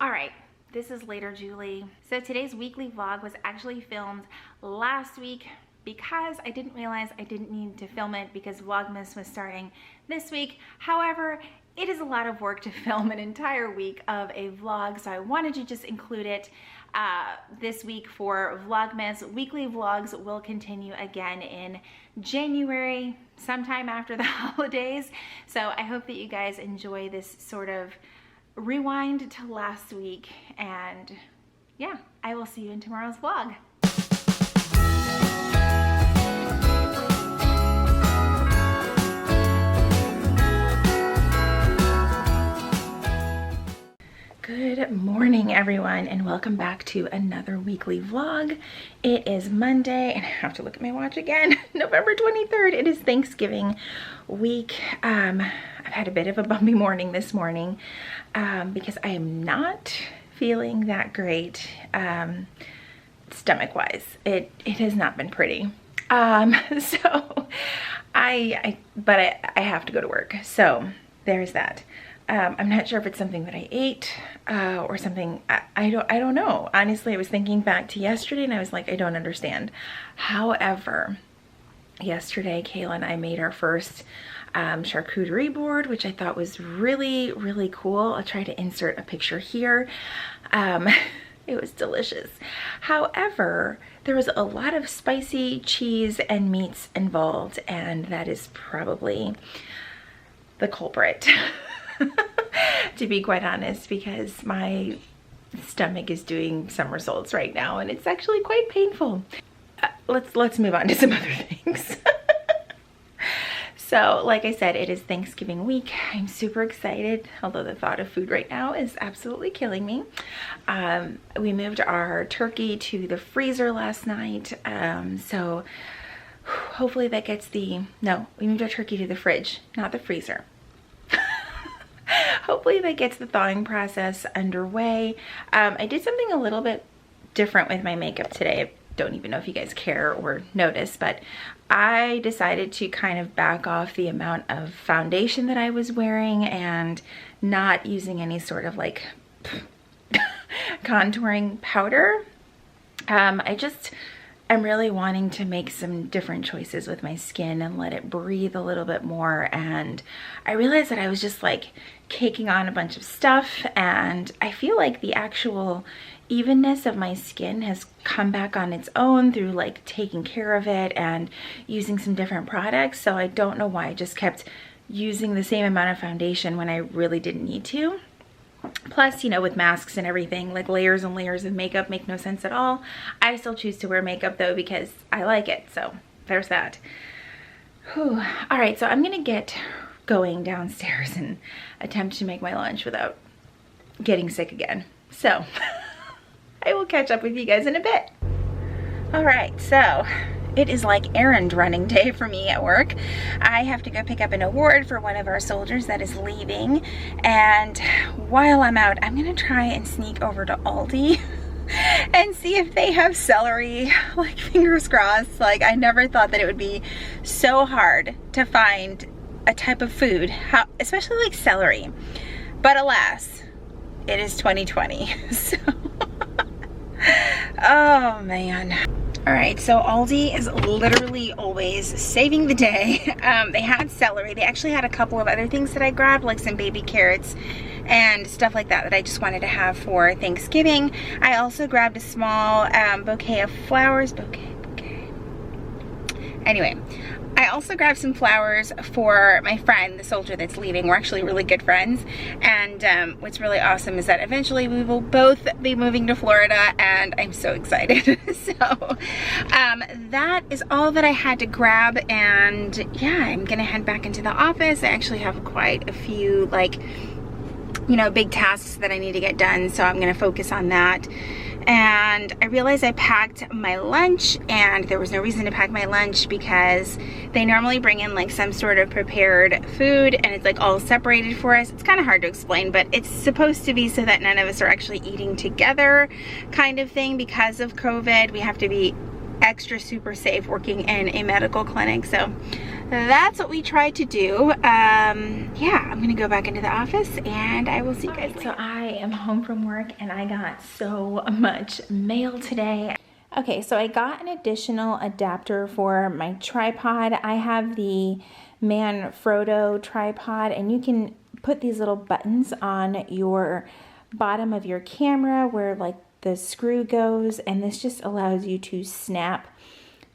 All right, this is Later Julie. So today's weekly vlog was actually filmed last week because I didn't realize I didn't need to film it because Vlogmas was starting this week. However, it is a lot of work to film an entire week of a vlog, so I wanted to just include it this week for Vlogmas. Weekly vlogs will continue again in January, sometime after the holidays. So I hope that you guys enjoy this sort of rewind to last week, and yeah, I will see you in tomorrow's vlog. Good morning, everyone, and welcome back to another weekly vlog. It is Monday, and I have to look at my watch again. November 23rd. It is Thanksgiving week. I've had a bit of a bumpy morning this morning because I am not feeling that great stomach-wise. It has not been pretty. So I have to go to work. So there's that. I'm not sure if it's something that I ate or something. I don't know. Honestly, I was thinking back to yesterday and I was like, I don't understand. However, yesterday Kayla and I made our first charcuterie board, which I thought was really, really cool. I'll try to insert a picture here. It was delicious. However, there was a lot of spicy cheese and meats involved, and that is probably the culprit. To be quite honest, because my stomach is doing somersaults right now and it's actually quite painful. Let's move on to some other things. So like I said, it is Thanksgiving week. I'm super excited, although the thought of food right now is absolutely killing me. We moved our turkey to the freezer last night, so hopefully that gets we moved our turkey to the fridge, not the freezer. Hopefully that gets the thawing process underway. I did something a little bit different with my makeup today. I don't even know if you guys care or notice, but I decided to kind of back off the amount of foundation that I was wearing and not using any sort of like contouring powder. I'm really wanting to make some different choices with my skin and let it breathe a little bit more. And I realized that I was just like caking on a bunch of stuff, and I feel like the actual evenness of my skin has come back on its own through like taking care of it and using some different products. So I don't know why I just kept using the same amount of foundation when I really didn't need to. Plus, you know, with masks and everything, like layers and layers of makeup make no sense at all. I still choose to wear makeup though because I like it. So there's that. Whew. All right, so I'm gonna get going downstairs and attempt to make my lunch without getting sick again. So I will catch up with you guys in a bit. All right, so it is like errand running day for me at work. I have to go pick up an award for one of our soldiers that is leaving. And while I'm out, I'm gonna try and sneak over to Aldi and see if they have celery. Like, fingers crossed. Like, I never thought that it would be so hard to find a type of food, especially like celery. But alas, it is 2020. So, oh man. All right, so Aldi is literally always saving the day. They had celery. They actually had a couple of other things that I grabbed, like some baby carrots and stuff like that I just wanted to have for Thanksgiving. I also grabbed a small bouquet of flowers. Anyway, I also grabbed some flowers for my friend, the soldier that's leaving. We're actually really good friends. And what's really awesome is that eventually we will both be moving to Florida, and I'm so excited. So that is all that I had to grab. And yeah, I'm gonna head back into the office. I actually have quite a few, like, you know, big tasks that I need to get done. So I'm gonna focus on that. And I realized I packed my lunch, and there was no reason to pack my lunch because they normally bring in like some sort of prepared food and it's like all separated for us. It's kind of hard to explain, but it's supposed to be so that none of us are actually eating together kind of thing. Because of COVID, we have to be extra super safe working in a medical clinic. So that's what we tried to do. Yeah, I'm gonna go back into the office and I will see you guys later. So I am home from work and I got so much mail today. Okay, so I got an additional adapter for my tripod. I have the Manfrotto tripod, and you can put these little buttons on your bottom of your camera where like the screw goes, and this just allows you to snap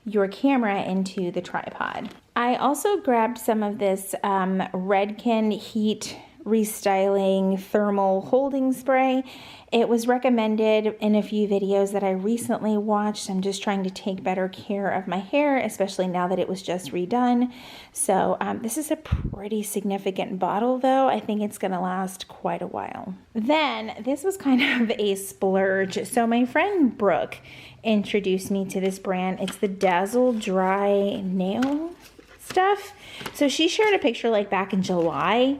your camera into the tripod. I also grabbed some of this Redken Heat Restyling Thermal Holding Spray. It was recommended in a few videos that I recently watched. I'm just trying to take better care of my hair, especially now that it was just redone. So this is a pretty significant bottle though. I think it's gonna last quite a while. Then this was kind of a splurge. So my friend Brooke introduced me to this brand. It's the Dazzle Dry Nail stuff. So she shared a picture like back in July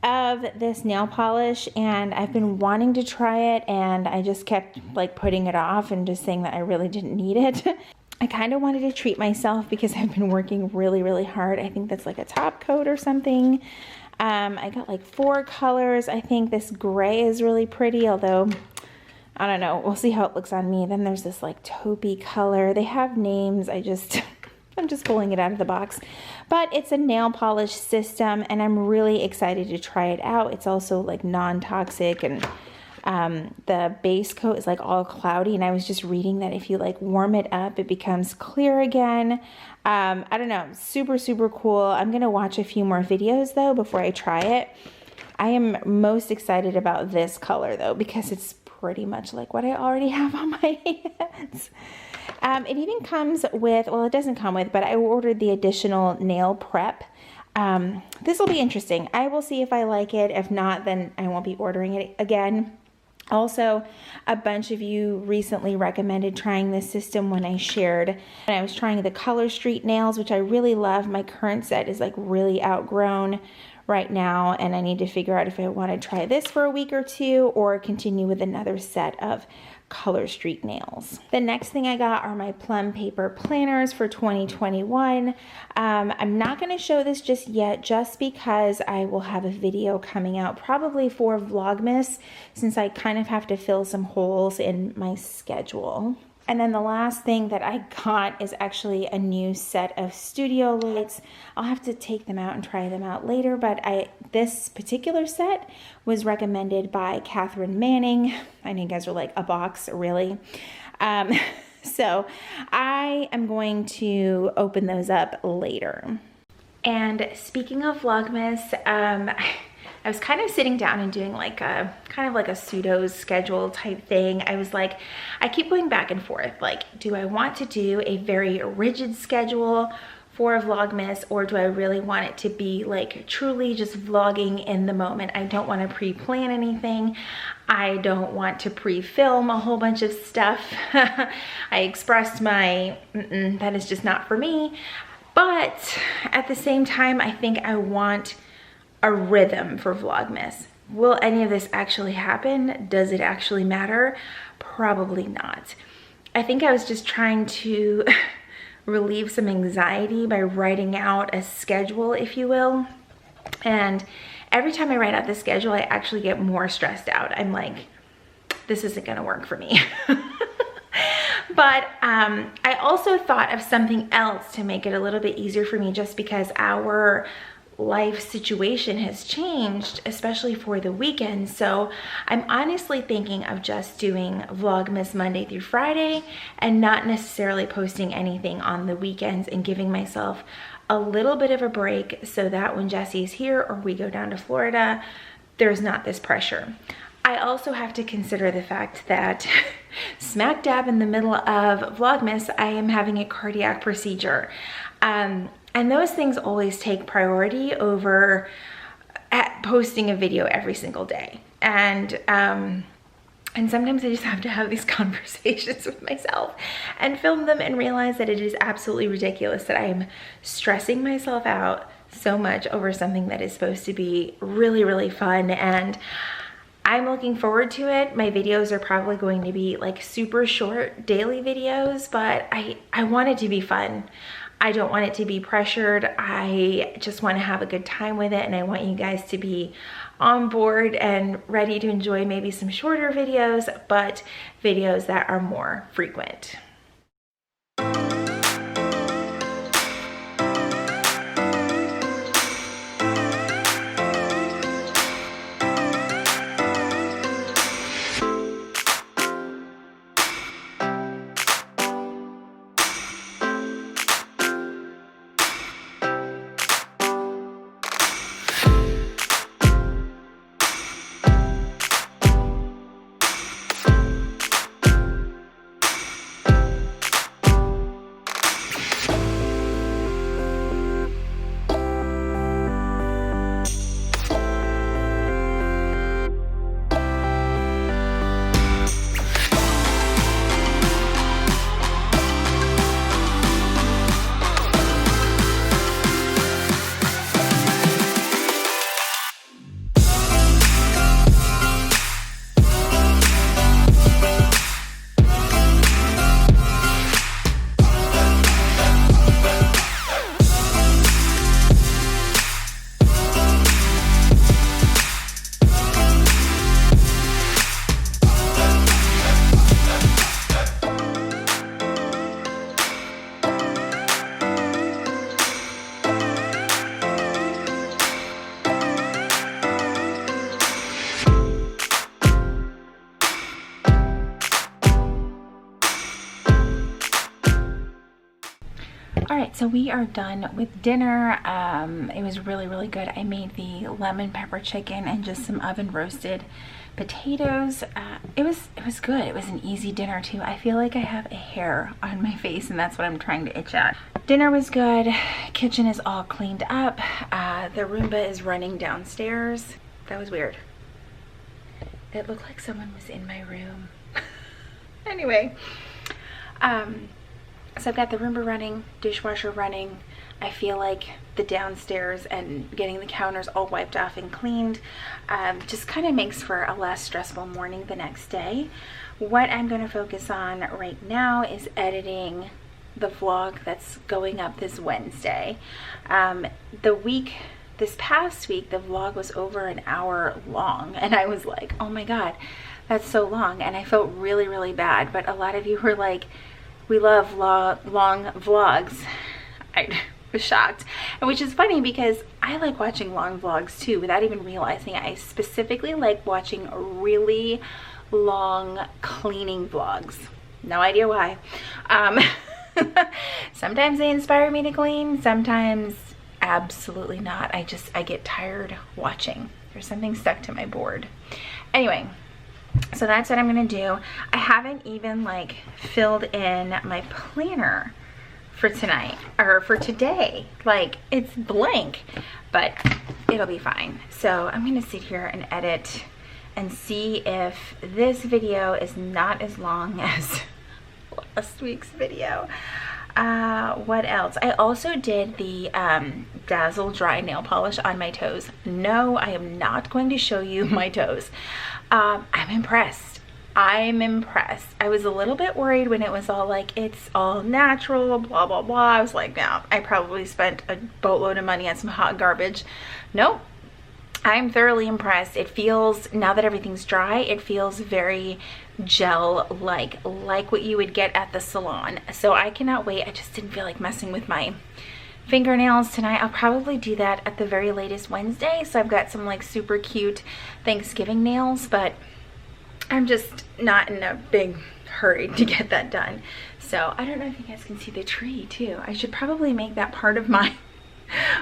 of this nail polish, and I've been wanting to try it, and I just kept like putting it off and just saying that I really didn't need it. I kind of wanted to treat myself because I've been working really hard. I think that's like a top coat or something. I got like 4 colors. I think this gray is really pretty, although I don't know, we'll see how it looks on me. Then there's this like taupey color. They have names. I'm just pulling it out of the box, but it's a nail polish system and I'm really excited to try it out. It's also like non-toxic, and the base coat is like all cloudy, and I was just reading that if you like warm it up, it becomes clear again. I don't know, super cool. I'm gonna watch a few more videos though before I try it. I am most excited about this color though, because it's pretty much like what I already have on my hands. It even comes with, well, it doesn't come with, but I ordered the additional nail prep. This will be interesting. I will see if I like it. If not, then I won't be ordering it again. Also, a bunch of you recently recommended trying this system when I shared. And I was trying the Color Street nails, which I really love. My current set is like really outgrown right now, and I need to figure out if I want to try this for a week or two or continue with another set of Color Street nails. The next thing I got are my plum paper planners for 2021. I'm not going to show this just yet, just because I will have a video coming out probably for Vlogmas, since I kind of have to fill some holes in my schedule. And then the last thing that I got is actually a new set of studio lights. I'll have to take them out and try them out later, but this particular set was recommended by Catherine Manning. I know you guys are like, a box, really? So I am going to open those up later. And speaking of Vlogmas, I was kind of sitting down and doing like a kind of like a pseudo schedule type thing. I was like, I keep going back and forth. Like, do I want to do a very rigid schedule for Vlogmas, or do I really want it to be like truly just vlogging in the moment? I don't want to pre-plan anything. I don't want to pre-film a whole bunch of stuff. I expressed my, that is just not for me. But at the same time, I think I want a rhythm for Vlogmas. Will any of this actually happen? Does it actually matter? Probably not. I think I was just trying to relieve some anxiety by writing out a schedule, if you will. And every time I write out the schedule, I actually get more stressed out. I'm like, this isn't gonna work for me. But I also thought of something else to make it a little bit easier for me, just because our life situation has changed, especially for the weekend. So I'm honestly thinking of just doing Vlogmas Monday through Friday and not necessarily posting anything on the weekends, and giving myself a little bit of a break so that when Jesse's here or we go down to Florida, there's not this pressure. I also have to consider the fact that smack dab in the middle of Vlogmas, I am having a cardiac procedure. And those things always take priority over posting a video every single day. And sometimes I just have to have these conversations with myself and film them and realize that it is absolutely ridiculous that I'm stressing myself out so much over something that is supposed to be really fun. And I'm looking forward to it. My videos are probably going to be like super short daily videos, but I want it to be fun. I don't want it to be pressured. I just want to have a good time with it, and I want you guys to be on board and ready to enjoy maybe some shorter videos, but videos that are more frequent. All right, so we are done with dinner. It was really good. I made the lemon pepper chicken and just some oven roasted potatoes. It was good. It was an easy dinner too. I feel like I have a hair on my face, and that's what I'm trying to itch at. Dinner was good. Kitchen is all cleaned up. The Roomba is running downstairs. That was weird. It looked like someone was in my room. Anyway, so I've got the Roomba running, dishwasher running. I feel like the downstairs and getting the counters all wiped off and cleaned just kind of makes for a less stressful morning the next day. What I'm going to focus on right now is editing the vlog that's going up this Wednesday. This past week, the vlog was over an hour long, and I was like, oh my God, that's so long. And I felt really bad, but a lot of you were like, we love long vlogs. I was shocked, and which is funny because I like watching long vlogs too without even realizing it. I specifically like watching really long cleaning vlogs. No idea why. Sometimes they inspire me to clean, sometimes absolutely not. I get tired watching. There's something stuck to my board. Anyway, so that's what I'm gonna do. I haven't even like filled in my planner for tonight or for today. Like, it's blank, but it'll be fine. So I'm gonna sit here and edit and see if this video is not as long as last week's video. What else? I also did the Dazzle dry nail polish on my toes. No, I am not going to show you my toes. I'm impressed. I'm impressed. I was a little bit worried when it was all like, it's all natural, blah, blah, blah. I was like, no, I probably spent a boatload of money on some hot garbage. Nope. I'm thoroughly impressed. It feels, now that everything's dry, it feels very gel-like, like what you would get at the salon. So I cannot wait. I just didn't feel like messing with my fingernails tonight. I'll probably do that at the very latest Wednesday. So I've got some like super cute Thanksgiving nails, but I'm just not in a big hurry to get that done. So I don't know if you guys can see the tree too. I should probably make that part of my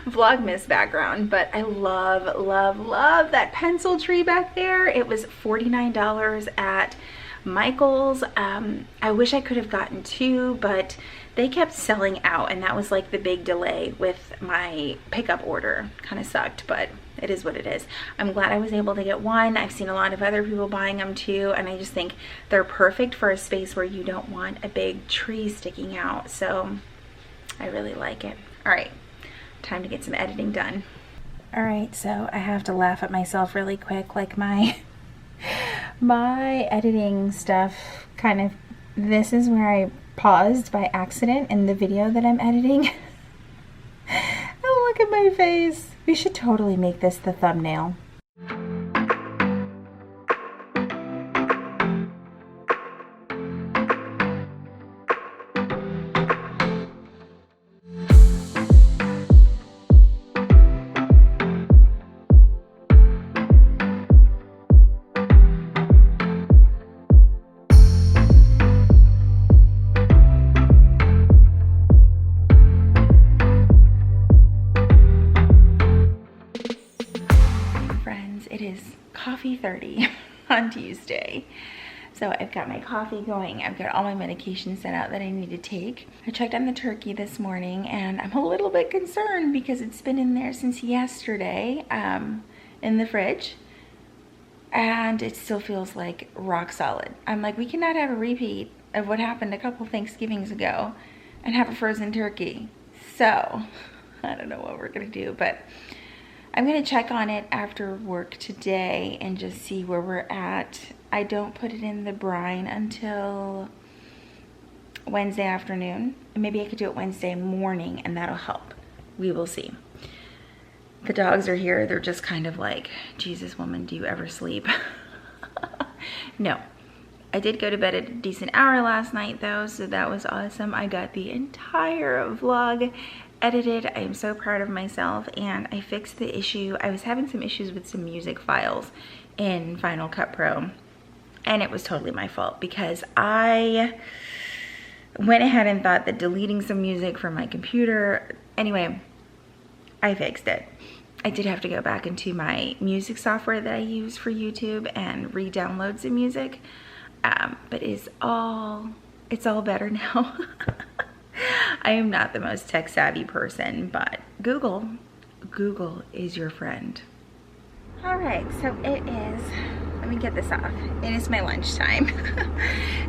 Vlogmas background, but I love that pencil tree back there. It was $49 at Michael's. I wish I could have gotten two, but they kept selling out, and that was like the big delay with my pickup order. Kind of sucked, but it is what it is. I'm glad I was able to get one. I've seen a lot of other people buying them too, and I just think they're perfect for a space where you don't want a big tree sticking out. So I really like it. All right, time to get some editing done. All right, so I have to laugh at myself really quick. Like my editing stuff kind of, this is where I paused by accident in the video that I'm editing. Oh, look at my face. We should totally make this the thumbnail. It is coffee 30 on Tuesday. So I've got my coffee going. I've got all my medications set out that I need to take. I checked on the turkey this morning and I'm a little bit concerned because it's been in there since yesterday in the fridge. And it still feels like rock solid. I'm like, we cannot have a repeat of what happened a couple Thanksgivings ago and have a frozen turkey. So I don't know what we're gonna do, but I'm gonna check on it after work today and just see where we're at. I don't put it in the brine until Wednesday afternoon. Maybe I could do it Wednesday morning and that'll help. We will see. The dogs are here. They're just kind of like, Jesus woman, do you ever sleep? No. I did go to bed at a decent hour last night though, so that was awesome. I got the entire vlog edited. I am so proud of myself, and I fixed the issue. I was having some issues with some music files in Final Cut Pro, and it was totally my fault because I went ahead and thought that deleting some music from my computer, anyway, I fixed it. I did have to go back into my music software that I use for YouTube and re-download some music, but it's all better now. I am not the most tech savvy person, but Google is your friend. All right, so it is, let me get this off. It is my lunchtime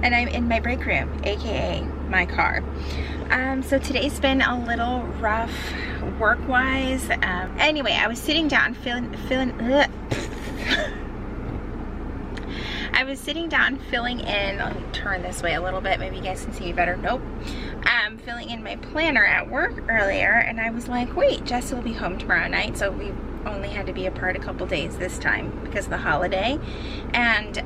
and I'm in my break room, AKA my car. So today's been a little rough work-wise. Anyway, I was sitting down I was sitting down filling in, let me turn this way a little bit, maybe you guys can see me better. Nope. Filling in my planner at work earlier, and I was like, wait, Jess will be home tomorrow night, so we only had to be apart a couple days this time because of the holiday. And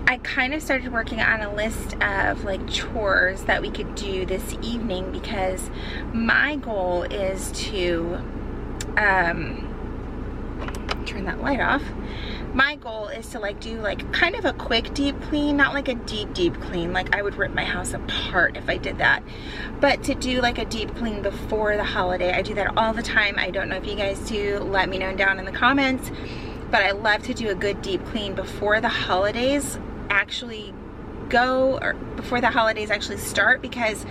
I kind of started working on a list of like chores that we could do this evening because my goal is to turn that light off. My goal is to like do like kind of a quick deep clean, not like a deep clean, like I would rip my house apart if I did that, but to do like a deep clean before the holiday. I do that all the time. I don't know if you guys do, let me know down in the comments, but I love to do a good deep clean before the holidays actually go, or before the holidays actually start, because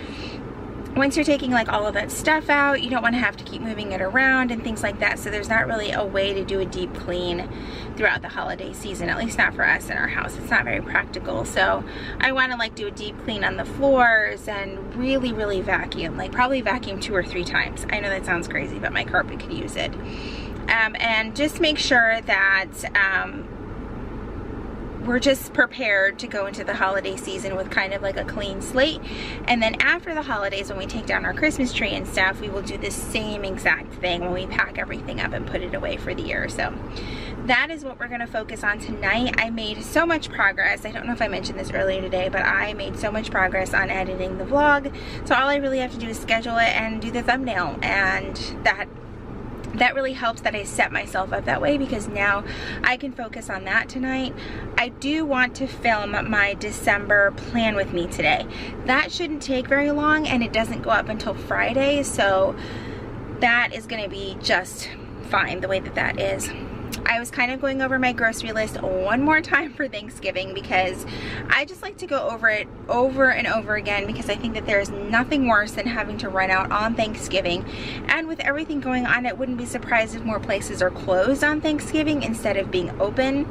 once you're taking like all of that stuff out, you don't want to have to keep moving it around and things like that. So there's not really a way to do a deep clean throughout the holiday season, at least not for us in our house. It's not very practical. So I want to like do a deep clean on the floors and really vacuum, like probably vacuum 2 or 3 times. I know that sounds crazy, but my carpet could use it. And just make sure that we're just prepared to go into the holiday season with kind of like a clean slate. And then after the holidays, when we take down our Christmas tree and stuff, we will do the same exact thing when we pack everything up and put it away for the year. So that is what we're gonna focus on tonight. I made so much progress. I don't know if I mentioned this earlier today, but I made so much progress on editing the vlog. So all I really have to do is schedule it and do the thumbnail, and that really helps that I set myself up that way, because now I can focus on that tonight. I do want to film my December plan with me today. That shouldn't take very long, and it doesn't go up until Friday, so that is gonna be just fine the way that that is. I was kind of going over my grocery list one more time for Thanksgiving because I just like to go over it over and over again, because I think that there's nothing worse than having to run out on Thanksgiving. And with everything going on, it wouldn't be surprised if more places are closed on Thanksgiving instead of being open,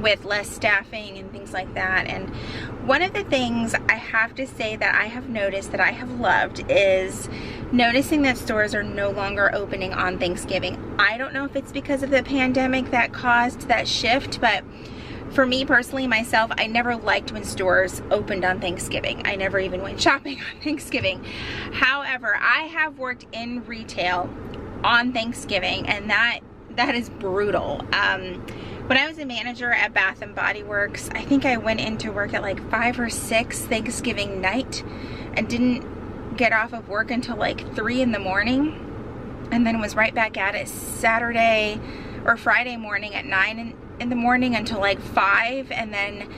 with less staffing and things like that. And one of the things I have to say that I have noticed that I have loved is noticing that stores are no longer opening on Thanksgiving. I don't know if it's because of the pandemic that caused that shift, but For me personally, myself, I never liked when stores opened on Thanksgiving. I never even went shopping on Thanksgiving. However, I have worked in retail on Thanksgiving, and that is brutal. When I was a manager at Bath and Body Works, I think I went into work at like 5 or 6 Thanksgiving night and didn't get off of work until like 3 in the morning, and then was right back at it Saturday or Friday morning at 9 in the morning until like 5, and then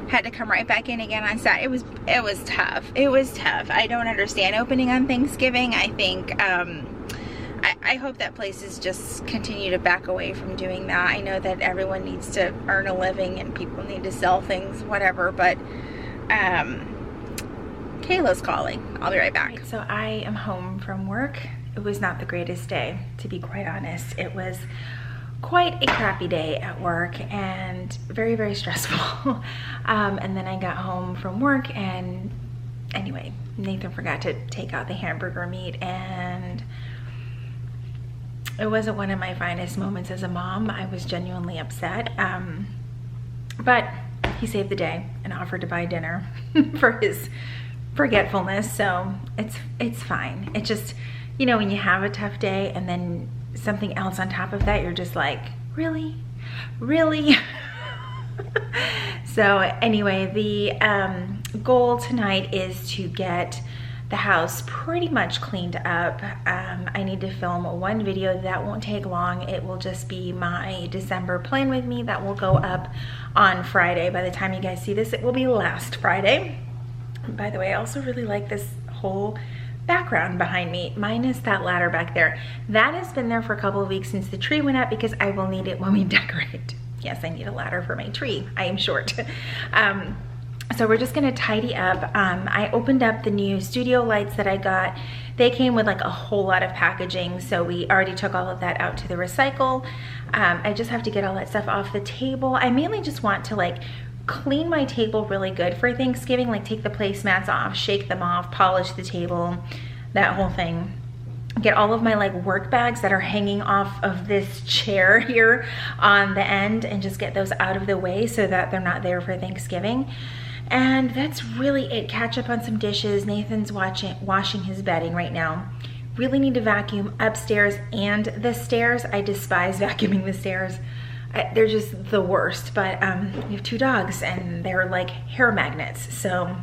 had to come right back in again on Saturday. It was tough. It was tough. I don't understand opening on Thanksgiving. I think I hope that places just continue to back away from doing that. I know that everyone needs to earn a living and people need to sell things, whatever, but Kayla's calling. I'll be right back. So I am home from work. It was not the greatest day, to be quite honest. It was quite a crappy day at work and very, very stressful. And then I got home from work, and anyway, Nathan forgot to take out the hamburger meat, and it wasn't one of my finest moments as a mom. I was genuinely upset. But he saved the day and offered to buy dinner for his forgetfulness, so it's fine. It just, you know, when you have a tough day and then something else on top of that, you're just like, really? So anyway, the goal tonight is to get the house pretty much cleaned up. I need to film one video that won't take long. It will just be my December plan with me that will go up on Friday. By the time you guys see this, it will be last Friday. By the way, I also really like this whole background behind me, minus that ladder back there. That has been there for a couple of weeks since the tree went up, because I will need it when we decorate. Yes, I need a ladder for my tree. I am short. So we're just gonna tidy up. I opened up the new studio lights that I got. They came with like a whole lot of packaging, so we already took all of that out to the recycle. I just have to get all that stuff off the table. I mainly just want to like clean my table really good for Thanksgiving, like take the placemats off, shake them off, polish the table, that whole thing. Get all of my like work bags that are hanging off of this chair here on the end, and just get those out of the way so that they're not there for Thanksgiving. And that's really it. Catch up on some dishes. Nathan's washing his bedding right now. Really need to vacuum upstairs and the stairs. I despise vacuuming the stairs. They're just the worst, but we have 2 dogs and they're like hair magnets, so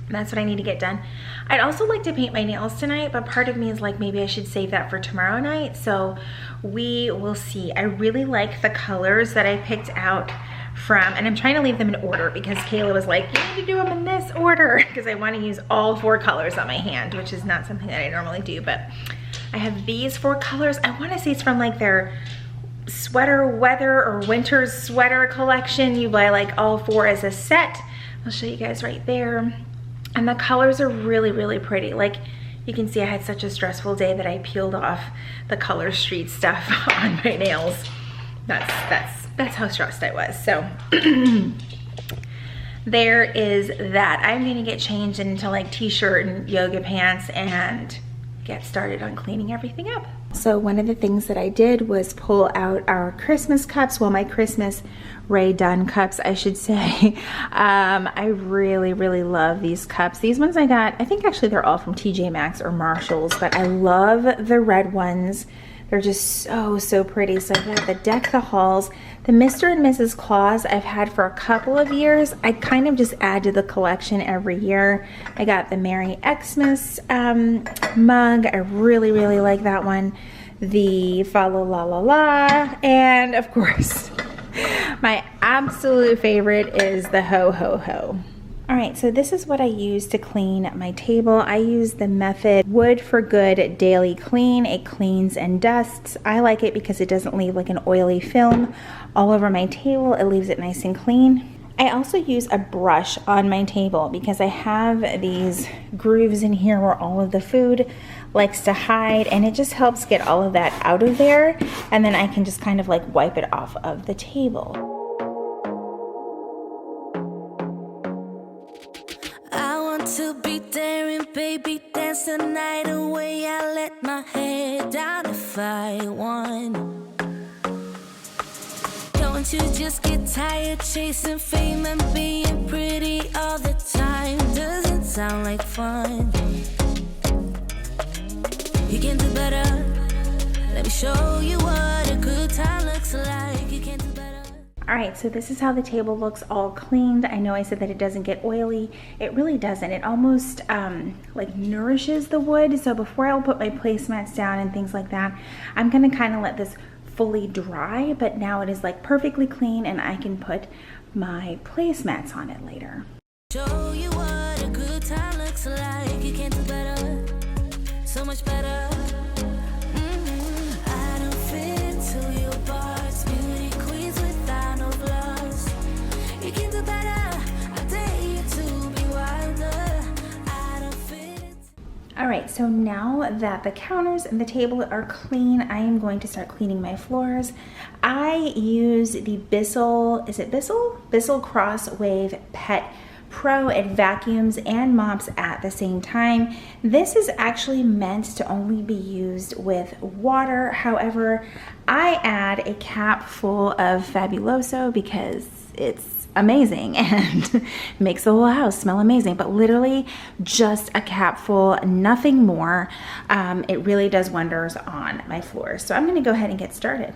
that's what I need to get done. I'd also like to paint my nails tonight, but part of me is like, maybe I should save that for tomorrow night, so we will see. I really like the colors that I picked out from, and I'm trying to leave them in order because Kayla was like, you need to do them in this order, because I want to use all 4 colors on my hand, which is not something that I normally do, but I have these 4 colors. I want to say it's from like their sweater weather or winter sweater collection. You buy like all 4 as a set. I'll show you guys right there. And the colors are really, really pretty. Like you can see, I had such a stressful day that I peeled off the Color Street stuff on my nails. That's how stressed I was. So there is that. I'm gonna get changed into like t-shirt and yoga pants and get started on cleaning everything up. So one of the things that I did was pull out our Christmas cups, well, my Christmas Ray Dunn cups, I should say. I really, really love these cups. These ones I got, I think actually they're all from TJ Maxx or Marshalls, but I love the red ones. They're just so pretty. So I've got the Deck the Halls. The Mr. and Mrs. Claus I've had for a couple of years. I kind of just add to the collection every year. I got the Merry Xmas mug. I really, really like that one. The Fa La La La La. And of course, my absolute favorite is the Ho Ho Ho. All right, so this is what I use to clean my table. I use the Method Wood for Good Daily Clean. It cleans and dusts. I like it because it doesn't leave like an oily film all over my table. It leaves it nice and clean. I also use a brush on my table because I have these grooves in here where all of the food likes to hide, and it just helps get all of that out of there, and then I can just kind of like wipe it off of the table. To be daring, baby, dance the night away. I let my head down if I won. Going you just get tired chasing fame and being pretty all the time? Doesn't sound like fun. You can do better. Let me show you what a good time looks like. You can do better. All right, so this is how the table looks all cleaned. I know I said that it doesn't get oily. It really doesn't. It almost like nourishes the wood. So before I'll put my placemats down and things like that, I'm gonna kind of let this fully dry, but now it is like perfectly clean and I can put my placemats on it later. Show you what a good time looks like. You can do better. So much better. I don't fit to your box. Beauty queens without no flaws. You can do better. I dare you to be wilder. I don't fit. All right, so now that the counters and the table are clean, I am going to start cleaning my floors. I use the Bissell, is it Bissell? Bissell Cross Wave Pet Pro. It vacuums and mops at the same time. This is actually meant to only be used with water. However, I add a cap full of Fabuloso because it's amazing and makes the whole house smell amazing, but literally just a cap full, nothing more. It really does wonders on my floors. So I'm gonna go ahead and get started.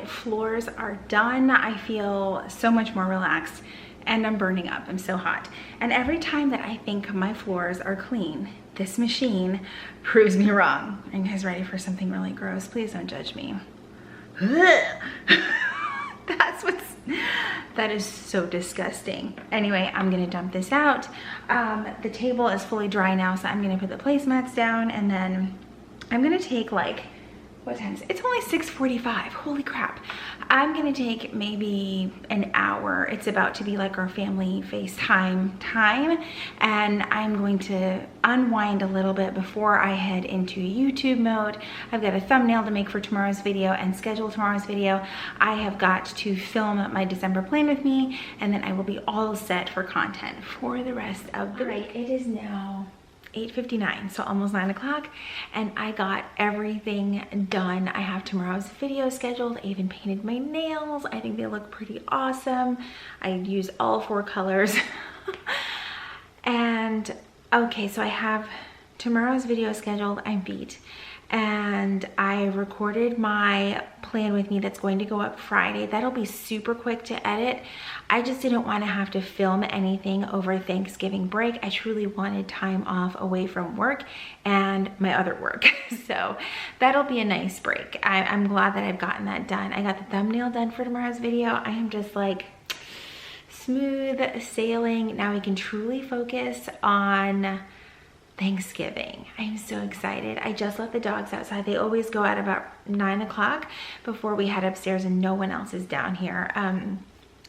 Floors are done. I feel so much more relaxed and I'm burning up. I'm so hot. And every time that I think my floors are clean, this machine proves me wrong. Are you guys ready for something really gross? Please don't judge me. That is so disgusting. Anyway, I'm gonna dump this out. The table is fully dry now, so I'm gonna put the placemats down and then I'm gonna take like, what time is it? It's only 6:45. Holy crap. I'm gonna take maybe an hour. It's about to be like our family FaceTime time, and I'm going to unwind a little bit before I head into YouTube mode. I've got a thumbnail to make for tomorrow's video and schedule tomorrow's video. I have got to film my December plan with me, and then I will be all set for content for the rest of the week. It is now 8:59, so almost 9 o'clock, and I got everything done. I have tomorrow's video scheduled. I even painted my nails. I think they look pretty awesome. I used all 4 colors. And okay, so I have tomorrow's video scheduled. I'm beat. And I recorded my plan with me that's going to go up Friday. That'll be super quick to edit. I just didn't want to have to film anything over Thanksgiving break. I truly wanted time off away from work and my other work. So that'll be a nice break. I'm glad that I've gotten that done. I got the thumbnail done for tomorrow's video. I am just like smooth sailing. Now we can truly focus on Thanksgiving. I'm so excited. I just let the dogs outside. They always go out about 9 o'clock before we head upstairs and no one else is down here.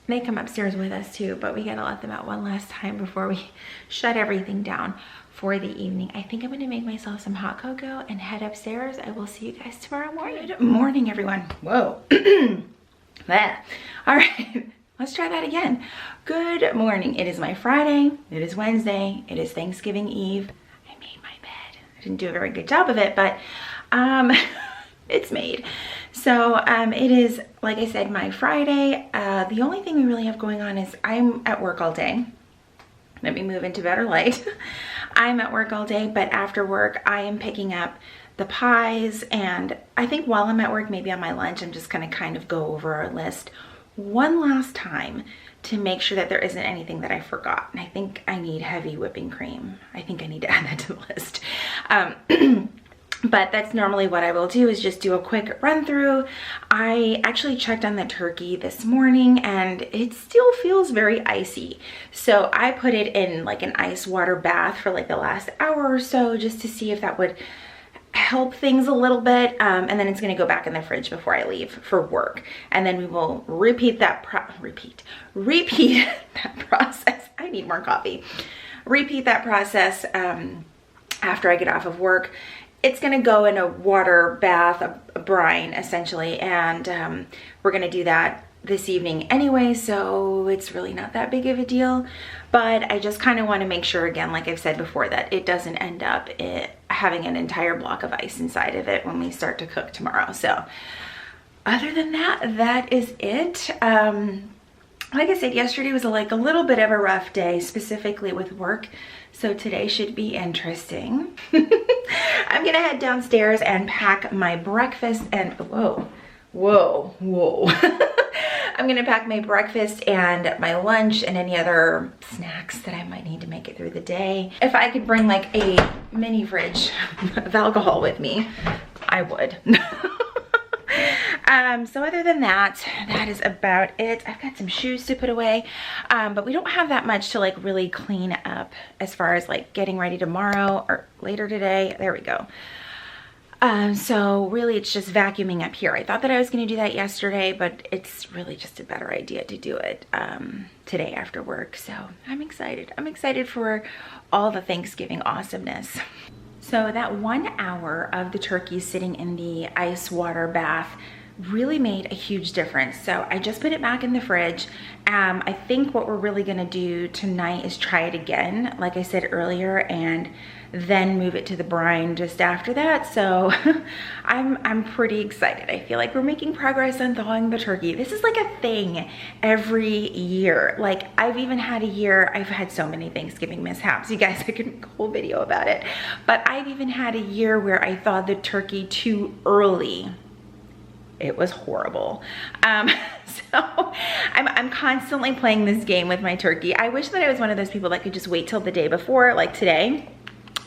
They come upstairs with us too, but we gotta let them out one last time before we shut everything down for the evening. I think I'm gonna make myself some hot cocoa and head upstairs. I will see you guys tomorrow morning. Good morning, everyone. Whoa. All right. Let's try that again. Good morning. It is my Friday. It is Wednesday. It is Thanksgiving Eve. I made my bed. I didn't do a very good job of it, but it's made. So it is, like I said, my Friday. The only thing we really have going on is I'm at work all day. Let me move into better light. I'm at work all day, but after work, I am picking up the pies. And I think while I'm at work, maybe on my lunch, I'm just gonna kind of go over our list one last time to make sure that there isn't anything that I forgot. And I think I need heavy whipping cream. I think I need to add that to the list. But that's normally what I will do, is just do a quick run through. I actually checked on the turkey this morning and it still feels very icy. So I put it in like an ice water bath for like the last hour or so, just to see if that would help things a little bit. And then it's gonna go back in the fridge before I leave for work. And then we will repeat that process. I need more coffee. Repeat that process after I get off of work. It's gonna go in a water bath, a brine essentially, and we're gonna do that this evening anyway, so it's really not that big of a deal. But I just kind of want to make sure, again, like I've said before, that it doesn't end up having an entire block of ice inside of it when we start to cook tomorrow. So other than that, that is it. Like I said, yesterday was like a little bit of a rough day, specifically with work. So today should be interesting. I'm gonna head downstairs and pack my breakfast and whoa. I'm gonna pack my breakfast and my lunch and any other snacks that I might need to make it through the day. If I could bring like a mini fridge of alcohol with me, I would. So other than that, that is about it. I've got some shoes to put away, but we don't have that much to like really clean up as far as like getting ready tomorrow or later today. There we go. So really it's just vacuuming up here. I thought that I was going to do that yesterday, but it's really just a better idea to do it today after work. So I'm excited. I'm excited for all the Thanksgiving awesomeness. So that 1 hour of the turkey sitting in the ice water bath really made a huge difference. So I just put it back in the fridge. I think what we're really gonna do tonight is try it again, like I said earlier, and then move it to the brine just after that. So I'm pretty excited. I feel like we're making progress on thawing the turkey. This is like a thing every year. Like I've even had a year, I've had so many Thanksgiving mishaps. You guys, I could make a whole video about it. But I've even had a year where I thawed the turkey too early. It was horrible. So I'm constantly playing this game with my turkey. I wish that I was one of those people that could just wait till the day before, like today,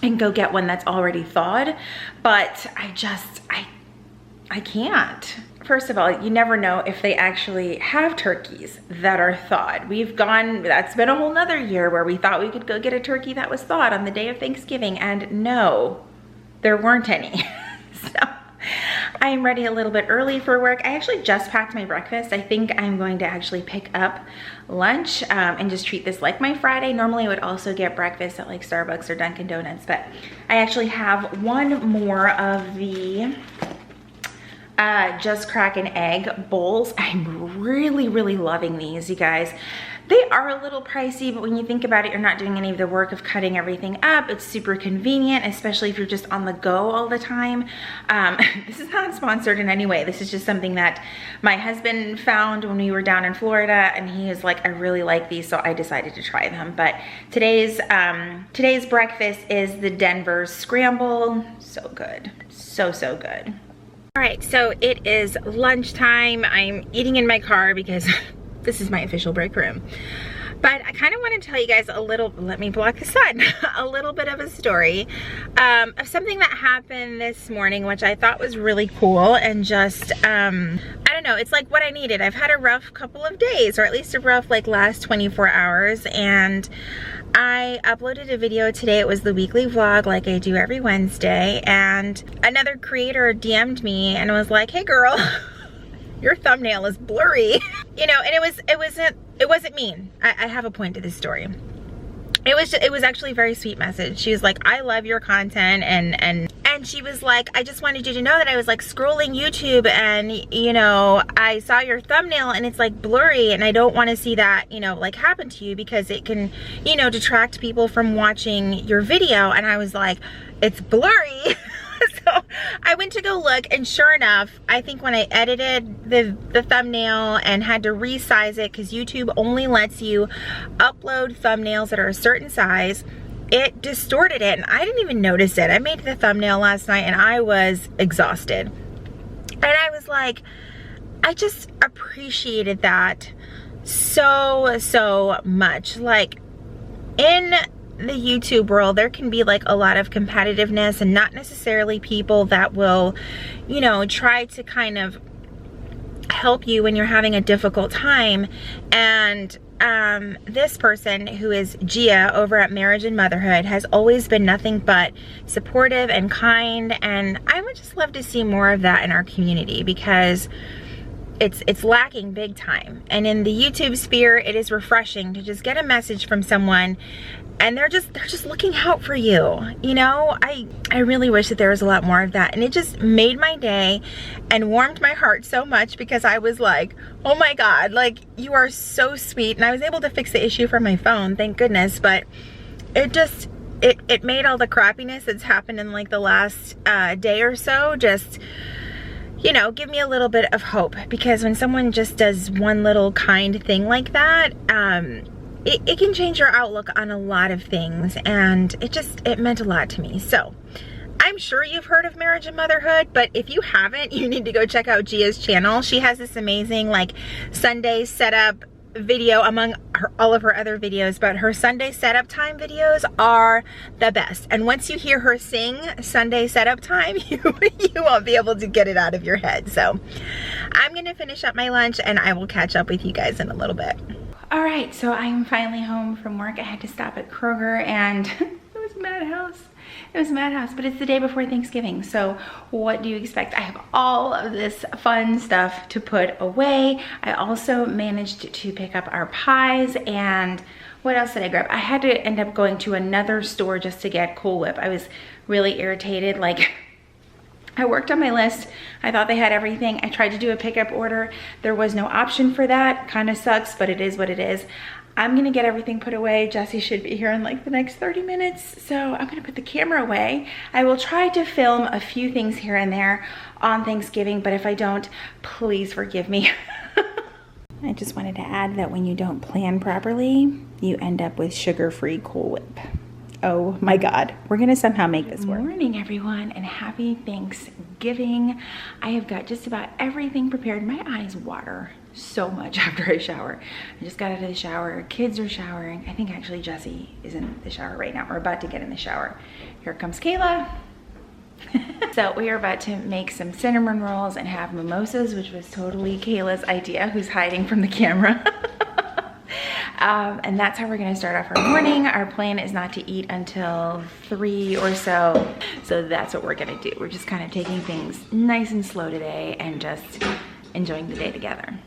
and go get one that's already thawed. But I can't. First of all, you never know if they actually have turkeys that are thawed. That's been a whole nother year where we thought we could go get a turkey that was thawed on the day of Thanksgiving, and no, there weren't any. So I'm ready a little bit early for work. I actually just packed my breakfast. I think I'm going to actually pick up lunch and just treat this like my Friday. Normally I would also get breakfast at like Starbucks or Dunkin' Donuts, but I actually have one more of the Just Crack an Egg bowls. I'm really loving these, you guys. They are a little pricey, but when you think about it, you're not doing any of the work of cutting everything up. It's super convenient, especially if you're just on the go all the time. This is not sponsored in any way. This is just something that my husband found when we were down in Florida, and he was like, I really like these, so I decided to try them. But today's breakfast is the Denver Scramble. So good, so good. All right, so it is lunchtime. I'm eating in my car because this is my official break room. But I kind of want to tell you guys a little, let me block the sun, a little bit of a story of something that happened this morning, which I thought was really cool, and just, I don't know, it's like what I needed. I've had a rough couple of days, or at least a rough like last 24 hours, and I uploaded a video today. It was the weekly vlog like I do every Wednesday, and another creator DM'd me and was like, hey girl, your thumbnail is blurry. You know, and it wasn't mean. I have a point to this story. It was actually a very sweet message. She was like, I love your content, and she was like, I just wanted you to know that I was like scrolling YouTube, and you know, I saw your thumbnail and it's like blurry, and I don't want to see that, you know, like happen to you, because it can, you know, detract people from watching your video. And I was like, it's blurry. So I went to go look, and sure enough, I think when I edited the thumbnail and had to resize it, because YouTube only lets you upload thumbnails that are a certain size, it distorted it, and I didn't even notice it. I made the thumbnail last night and I was exhausted. And I was like, I just appreciated that so much. Like, in the YouTube world, there can be like a lot of competitiveness and not necessarily people that will, you know, try to kind of help you when you're having a difficult time. And this person, who is Gia over at Marriage and Motherhood, has always been nothing but supportive and kind, and I would just love to see more of that in our community, because it's lacking big time. And in the YouTube sphere, it is refreshing to just get a message from someone and they're just looking out for you. You know, I really wish that there was a lot more of that, and it just made my day and warmed my heart so much, because I was like, oh my God, like, you are so sweet. And I was able to fix the issue from my phone, thank goodness, but it made all the crappiness that's happened in like the last day or so just, you know, give me a little bit of hope. Because when someone just does one little kind thing like that, it can change your outlook on a lot of things, and it meant a lot to me. So I'm sure you've heard of Marriage and Motherhood, but if you haven't, you need to go check out Gia's channel. She has this amazing like Sunday setup video among all of her other videos, but her Sunday setup time videos are the best. And once you hear her sing Sunday setup time, you won't be able to get it out of your head. So I'm gonna finish up my lunch and I will catch up with you guys in a little bit. All right, so I'm finally home from work. I had to stop at Kroger, and it was madhouse. It was madhouse, but it's the day before Thanksgiving, so what do you expect? I have all of this fun stuff to put away. I also managed to pick up our pies, and what else did I grab? I had to end up going to another store just to get Cool Whip. I was really irritated. Like, I worked on my list. I thought they had everything. I tried to do a pickup order. There was no option for that. Kind of sucks, but it is what it is. I'm gonna get everything put away. Jesse should be here in like the next 30 minutes. So I'm gonna put the camera away. I will try to film a few things here and there on Thanksgiving, but if I don't, please forgive me. I just wanted to add that when you don't plan properly, you end up with sugar-free Cool Whip. Oh my God, we're gonna somehow make this work. Good morning, everyone, and happy Thanksgiving. I have got just about everything prepared. My eyes water so much after I shower. I just got out of the shower, kids are showering. I think actually Jesse is in the shower right now. We're about to get in the shower. Here comes Kayla. So we are about to make some cinnamon rolls and have mimosas, which was totally Kayla's idea, who's hiding from the camera. And that's how we're gonna start off our morning. Our plan is not to eat until 3 or so. So that's what we're gonna do. We're just kind of taking things nice and slow today and just enjoying the day together.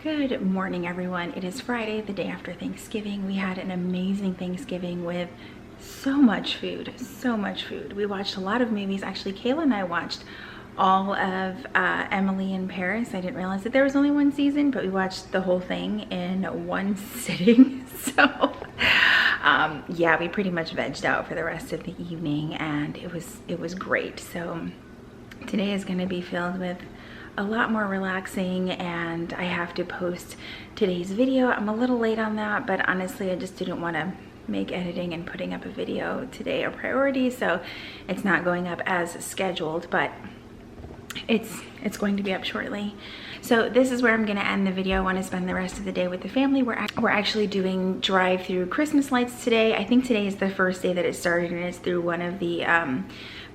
Good morning, everyone. It is Friday, the day after Thanksgiving. We had an amazing Thanksgiving with so much food, so much food. We watched a lot of movies. Actually, Kayla and I watched all of Emily in Paris. I didn't realize that there was only one season, but we watched the whole thing in one sitting. So yeah, we pretty much vegged out for the rest of the evening, and it was great. So today is going to be filled with a lot more relaxing, and I have to post today's video. I'm a little late on that, but honestly I just didn't want to make editing and putting up a video today a priority, so it's not going up as scheduled, but it's going to be up shortly. So this is where I'm gonna end the video. I want to spend the rest of the day with the family. We're actually doing drive-through Christmas lights today. I think today is the first day that it started, and it's through one of the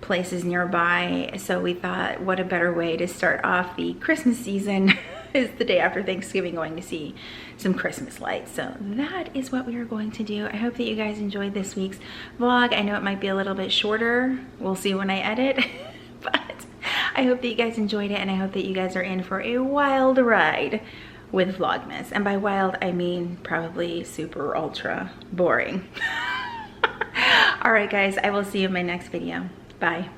places nearby. So we thought, what a better way to start off the Christmas season is the day after Thanksgiving, going to see some Christmas lights. So that is what we are going to do. I hope that you guys enjoyed this week's vlog. I know it might be a little bit shorter. We'll see when I edit. But I hope that you guys enjoyed it, and I hope that you guys are in for a wild ride with Vlogmas. And by wild, I mean probably super ultra boring. All right, guys, I will see you in my next video. Bye.